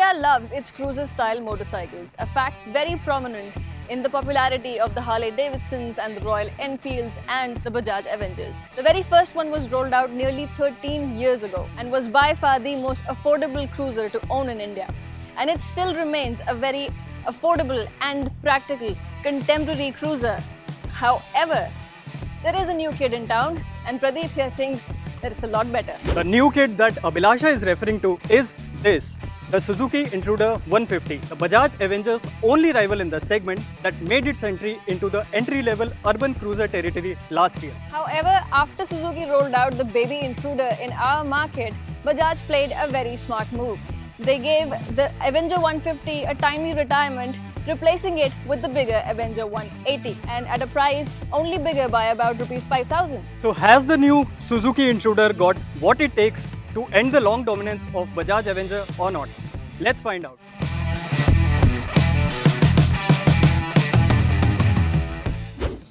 India loves its cruiser-style motorcycles, a fact very prominent in the popularity of the Harley-Davidsons and the Royal Enfields and the Bajaj Avengers. The very first one was rolled out nearly 13 years ago and was by far the most affordable cruiser to own in India. And it still remains a very affordable and practical contemporary cruiser. However, there is a new kid in town, and Pradeep here thinks that it's a lot better. The new kid that Abhilasha is referring to is this, the Suzuki Intruder 150, the Bajaj Avenger's only rival in the segment that made its entry into the entry-level urban cruiser territory last year. However, after Suzuki rolled out the baby Intruder in our market, Bajaj played a very smart move. They gave the Avenger 150 a timely retirement, replacing it with the bigger Avenger 180 and at a price only bigger by about Rs 5,000. So has the new Suzuki Intruder got what it takes to end the long dominance of Bajaj Avenger or not? Let's find out.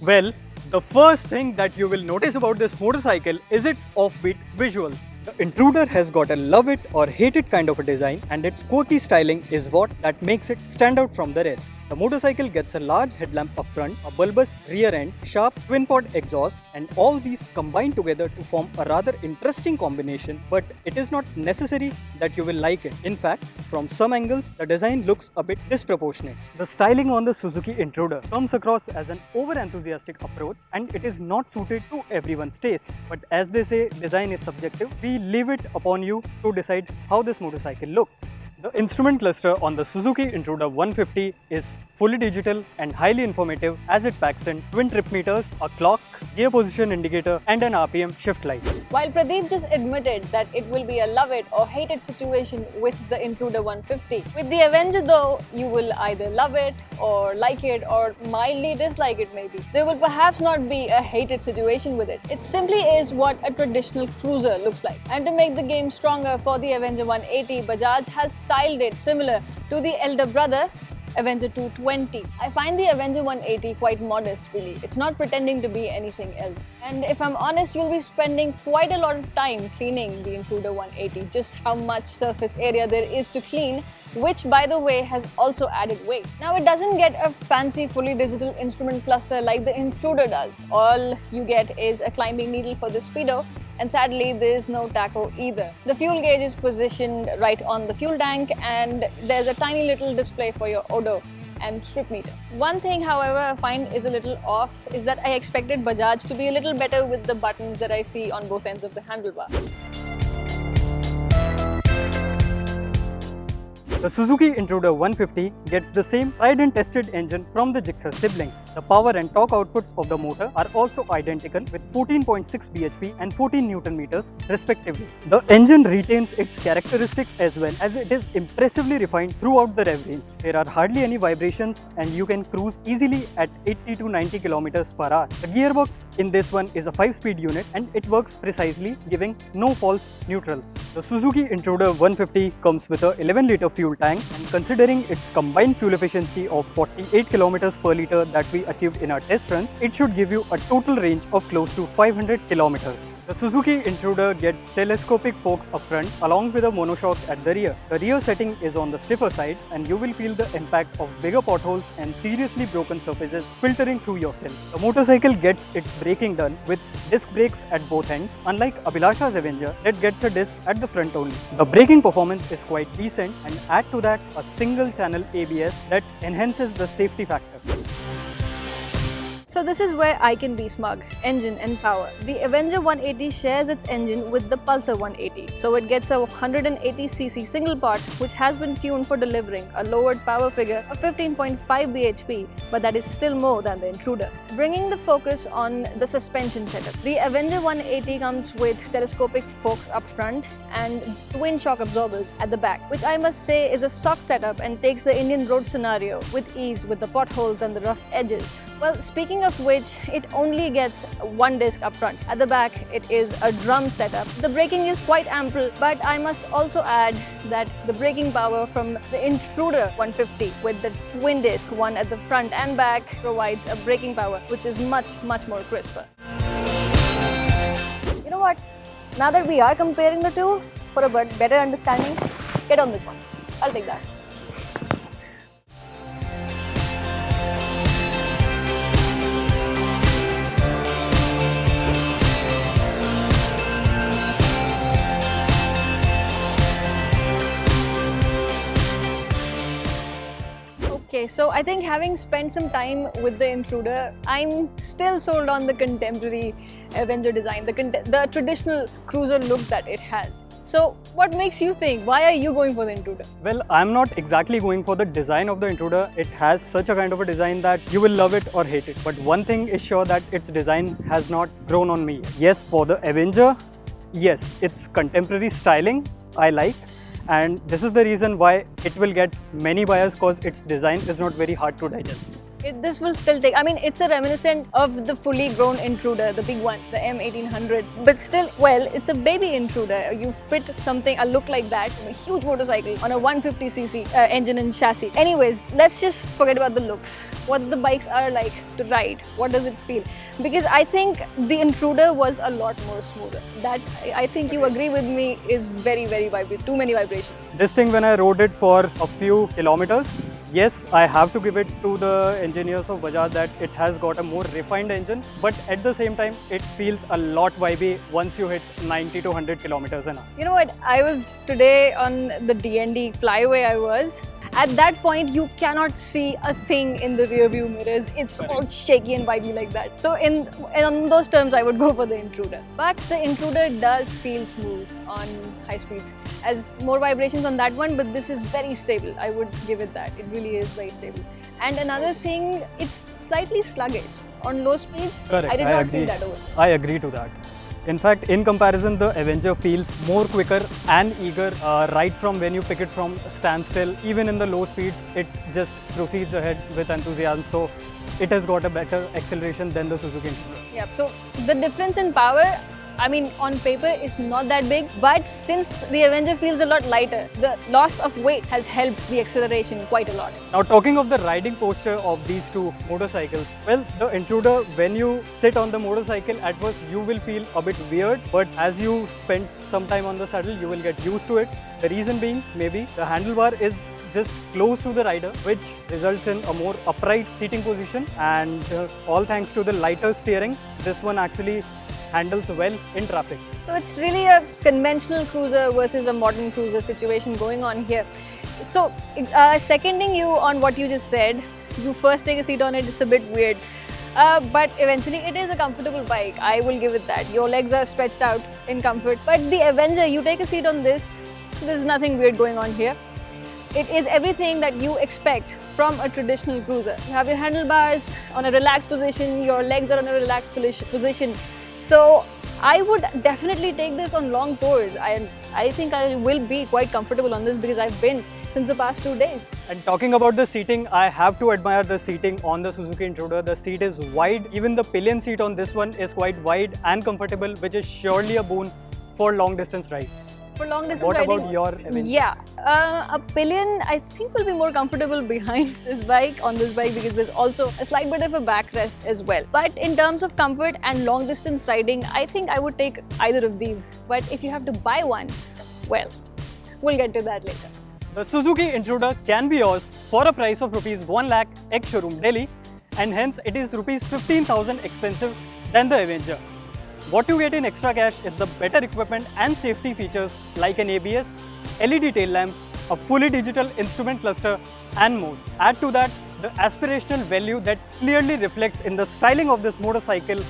Well, the first thing that you will notice about this motorcycle is its offbeat visuals. The Intruder has got a love it or hate it kind of a design, and its quirky styling is what that makes it stand out from the rest. The motorcycle gets a large headlamp up front, a bulbous rear end, sharp twin-pod exhaust, and all these combine together to form a rather interesting combination, but it is not necessary that you will like it. In fact, from some angles, the design looks a bit disproportionate. The styling on the Suzuki Intruder comes across as an over-enthusiastic approach, and it is not suited to everyone's taste. But as they say, design is subjective. We leave it upon you to decide how this motorcycle looks. The instrument cluster on the Suzuki Intruder 150 is fully digital and highly informative, as it packs in twin trip meters, a clock, gear position indicator and an RPM shift light. While Pradeep just admitted that it will be a love it or hate it situation with the Intruder 150, with the Avenger though, you will either love it or like it or mildly dislike it maybe. There will perhaps not be a hate it situation with it. It simply is what a traditional cruiser looks like. And to make the game stronger for the Avenger 180, Bajaj has styled it similar to the elder brother Avenger 220. I find the Avenger 180 quite modest really. It's not pretending to be anything else. And if I'm honest, you'll be spending quite a lot of time cleaning the Intruder 180. Just how much surface area there is to clean, which by the way has also added weight. Now it doesn't get a fancy fully digital instrument cluster like the Intruder does. All you get is a climbing needle for the speedo, and sadly there's no tacho either. The fuel gauge is positioned right on the fuel tank, and there's a tiny little display for your odo and trip meter. One thing however I find is a little off is that I expected Bajaj to be a little better with the buttons that I see on both ends of the handlebar. The Suzuki Intruder 150 gets the same tried and tested engine from the Gixxer siblings. The power and torque outputs of the motor are also identical with 14.6 bhp and 14 Newton meters respectively. The engine retains its characteristics as well, as it is impressively refined throughout the rev range. There are hardly any vibrations and you can cruise easily at 80 to 90 km per hour. The gearbox in this one is a 5-speed unit and it works precisely, giving no false neutrals. The Suzuki Intruder 150 comes with a 11-litre fuel tank, and considering its combined fuel efficiency of 48 km per litre that we achieved in our test runs, it should give you a total range of close to 500 km. The Suzuki Intruder gets telescopic forks up front along with a monoshock at the rear. The rear setting is on the stiffer side and you will feel the impact of bigger potholes and seriously broken surfaces filtering through yourself. The motorcycle gets its braking done with disc brakes at both ends, unlike Abhilasha's Avenger that gets a disc at the front only. The braking performance is quite decent, and add to that a single channel ABS that enhances the safety factor. So this is where I can be smug, engine and power. The Avenger 180 shares its engine with the Pulsar 180. So it gets a 180cc single part which has been tuned for delivering a lowered power figure of 15.5 bhp, but that is still more than the Intruder. Bringing the focus on the suspension setup. The Avenger 180 comes with telescopic forks up front and twin shock absorbers at the back, which I must say is a soft setup and takes the Indian road scenario with ease with the potholes and the rough edges. Well, speaking of which, it only gets one disc up front. At the back, it is a drum setup. The braking is quite ample, but I must also add that the braking power from the Intruder 150 with the twin disc, one at the front and back, provides a braking power which is much more crisper. You know what? Now that we are comparing the two, for a better understanding, get on this one. I'll take that. Okay, so I think having spent some time with the Intruder, I'm still sold on the contemporary Avenger design, the traditional cruiser look that it has. So what makes you think? Why are you going for the Intruder? Well, I'm not exactly going for the design of the Intruder. It has such a kind of a design that you will love it or hate it. But one thing is sure, that its design has not grown on me. Yes, for the Avenger, yes, it's contemporary styling I like. And this is the reason why it will get many buyers, because its design is not very hard to digest. This will still take, I mean, it's a reminiscent of the fully grown Intruder, the big one, the M1800. But still, well, it's a baby Intruder. You fit something, a look like that, a huge motorcycle on a 150cc engine and chassis. Anyways, let's just forget about the looks. What the bikes are like to ride, what does it feel? Because I think the Intruder was a lot more smoother. That, I think you agree with me, is very, very vibrant, too many vibrations. This thing, when I rode it for a few kilometers, yes, I have to give it to the engineers of Bajaj that it has got a more refined engine, but at the same time, it feels a lot vibey once you hit 90 to 100 kilometers an hour. You know what, I was today on the DND flyaway At that point, you cannot see a thing in the rear view mirrors. It's all shaky and vibey like that. So in those terms, I would go for the Intruder. But the Intruder does feel smooth on high speeds. As more vibrations on that one, but this is very stable. I would give it that. It really is very stable. And another thing, it's slightly sluggish. On low speeds, Correct. I did not feel that over. I agree to that. In fact, in comparison, the Avenger feels more quicker and eager right from when you pick it from standstill. Even in the low speeds, it just proceeds ahead with enthusiasm. So it has got a better acceleration than the Suzuki Intruder. Yeah, so the difference in power, I mean, on paper is not that big, but since the Avenger feels a lot lighter, the loss of weight has helped the acceleration quite a lot. Now, talking of the riding posture of these two motorcycles, well, the Intruder, when you sit on the motorcycle, at first you will feel a bit weird, but as you spend some time on the saddle, you will get used to it. The reason being, maybe the handlebar is just close to the rider, which results in a more upright seating position, and all thanks to the lighter steering, this one actually handles well in traffic. So it's really a conventional cruiser versus a modern cruiser situation going on here. So seconding you on what you just said, you first take a seat on it, it's a bit weird. But eventually it is a comfortable bike, I will give it that. Your legs are stretched out in comfort. But the Avenger, you take a seat on this, there's nothing weird going on here. It is everything that you expect from a traditional cruiser. You have your handlebars on a relaxed position, your legs are on a relaxed position. So I would definitely take this on long tours. I think I will be quite comfortable on this because I've been since the past 2 days. And talking about the seating, I have to admire the seating on the Suzuki Intruder. The seat is wide. Even the pillion seat on this one is quite wide and comfortable, which is surely a boon for long distance rides. For long distance what riding, about your Avenger? Yeah, a pillion I think will be more comfortable behind this bike, on this bike, because there's also a slight bit of a backrest as well. But in terms of comfort and long distance riding, I think I would take either of these. But if you have to buy one, well, we'll get to that later. The Suzuki Intruder can be yours for a price of rupees 1 lakh ex-showroom Delhi, and hence it is rupees 15,000 expensive than the Avenger. What you get in extra cash is the better equipment and safety features like an ABS, LED tail lamp, a fully digital instrument cluster and more. Add to that the aspirational value that clearly reflects in the styling of this motorcycle.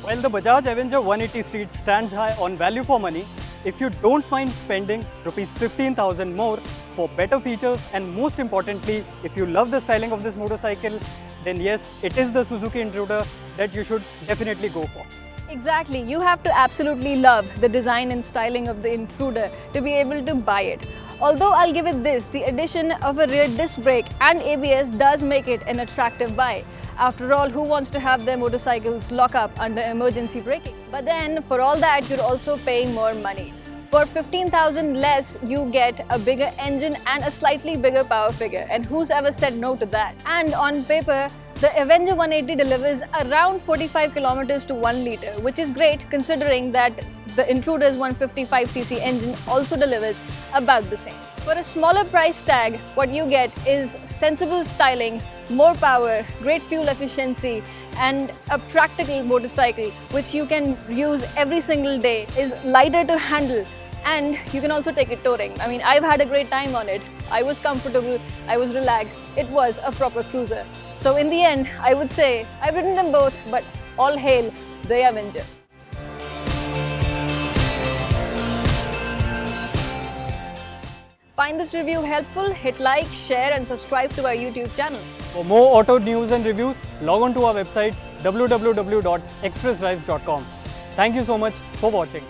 While the Bajaj Avenger 180 Street stands high on value for money, if you don't mind spending rupees 15,000 more for better features, and most importantly, if you love the styling of this motorcycle, then yes, it is the Suzuki Intruder that you should definitely go for. Exactly, you have to absolutely love the design and styling of the Intruder to be able to buy it. Although I'll give it this, the addition of a rear disc brake and ABS does make it an attractive buy. After all, who wants to have their motorcycles lock up under emergency braking? But then, for all that, you're also paying more money. For 15,000 less, you get a bigger engine and a slightly bigger power figure. And who's ever said no to that? And on paper, the Avenger 180 delivers around 45 kilometers to 1 litre, which is great considering that the Intruder's 155cc engine also delivers about the same. For a smaller price tag, what you get is sensible styling, more power, great fuel efficiency, and a practical motorcycle which you can use every single day, is lighter to handle, and you can also take it touring. I mean, I've had a great time on it. I was comfortable, I was relaxed. It was a proper cruiser. So in the end, I would say I've ridden them both, but all hail the Avenger. Find this review helpful? Hit like, share and subscribe to our YouTube channel. For more auto news and reviews, log on to our website www.expressdrives.com. Thank you so much for watching.